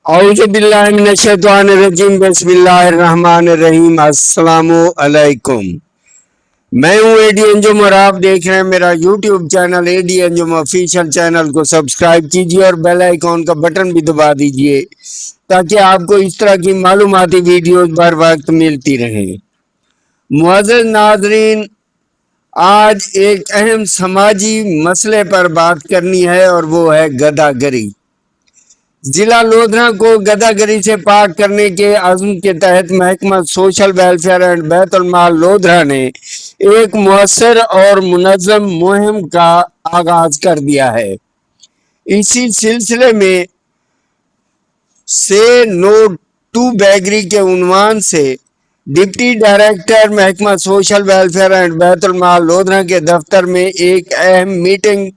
औज़ुबिल्लाहिमिनश्शैतानिर्रजीम बिस्मिल्लाहिर्रहमानिर्रहीम। अस्सलामु अलैकुम। मैं हूँ एडी अंजुम और आप देख रहे हैं मेरा YouTube channel AD Anjum official. Channel को सब्सक्राइब कीजिए और बेल आइकॉन का बटन भी दबा दीजिए ताकि आपको इस तरह की मालूमाती वीडियोज बर वक्त मिलती रहे। मुअज़्ज़ज़ नाज़रीन, आज एक अहम समाजी मसले पर बात करनी है और वो है गदागरी। जिला लोधरा को गदागरी से पाक करने के अज़्म के तहत महकमा सोशल वेलफेयर एंड बैतुल माल लोधरा ने एक मुअस्सर और मुनज़्ज़म मुहिम का आगाज कर दिया है। इसी सिलसिले में से नो टू बैगरी के उन्वान से डिप्टी डायरेक्टर महकमा सोशल वेलफेयर एंड बैतुल माल लोधरा के दफ्तर में एक अहम मीटिंग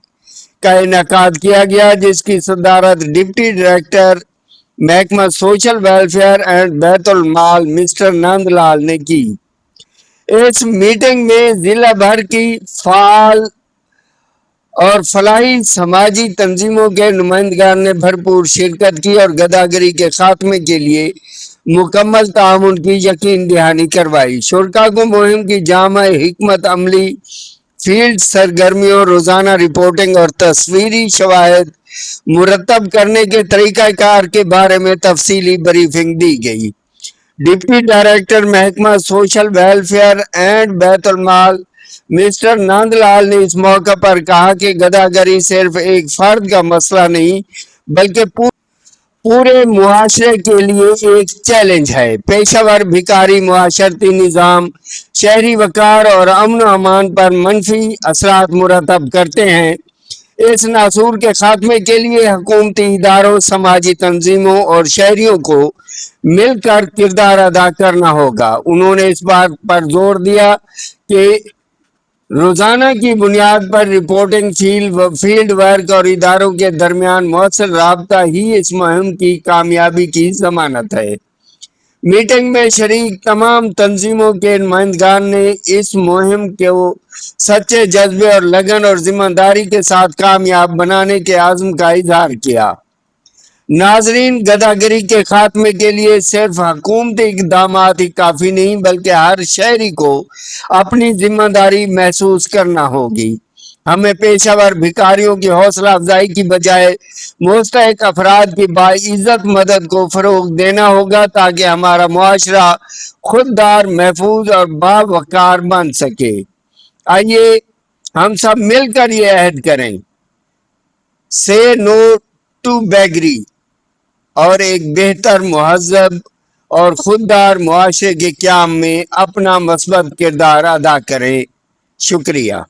का इनेकाद किया गया, जिसकी सदारत डिप्टी डायरेक्टर महकमा social welfare and Betul mall mister Nandlal ने की। इस मीटिंग में जिला भर की फाल और फलाही समाजी तंजीमों के नुमाइंदगान ने भरपूर शिरकत की और गदागरी के खात्मे के लिए मुकम्मल ताउन की यकीन दहानी करवाई। शुरका को मुहिम की जामा हिकमत अमली, फील्ड सरगर्मियों, रोजाना रिपोर्टिंग और तस्वीरी शवाहिद मुरतब करने के तरीकाकार के बारे में तफसीली ब्रीफिंग दी गई। डिप्टी डायरेक्टर महकमा social welfare and Betul mall mister Nandlal ने इस मौके पर कहा कि गदागरी सिर्फ एक फर्द का मसला नहीं बल्कि पूरे मुआशरे के लिए एक चैलेंज है। पेशावर भिखारी मुआशरती निज़ाम, शहरी वकार और अमन अमान पर मनफी असरात मुरतब करते हैं। इस नासूर के खात्मे के लिए हुकूमती इदारों, समाजी तंजीमों और शहरियों को मिलकर किरदार अदा करना होगा। उन्होंने इस बात पर जोर दिया कि रोजाना की बुनियाद पर रिपोर्टिंग, फील्ड वर्क और इदारों के दरमियान मौसर राबता ही इस मुहिम की कामयाबी की जमानत है। मीटिंग में शरीक तमाम तंजीमों के नुमाइंदगान ने इस मुहिम को सच्चे जज्बे और लगन और जिम्मेदारी के साथ कामयाब बनाने के आज़म का इजहार किया। नाजरीन, गदागरी के खात्मे के लिए सिर्फ हुकूमती इक़दामात ही काफ़ी नहीं बल्कि हर शहरी को अपनी जिम्मेदारी महसूस करना होगी। हमें पेशावर भिखारियों की हौसला अफजाई की बजाय मुस्तहिक अफराद की बाइज्जत मदद को फ़रोग देना होगा ताकि हमारा मुआशरा खुददार, महफूज और बावकार बन सके। आइए हम सब मिलकर ये अहद करें, से नो टू बैगरी और एक बेहतर, मुहज़्ज़ब और खुददार मुआशरे के क़याम में अपना मस्बत किरदार अदा करें। शुक्रिया।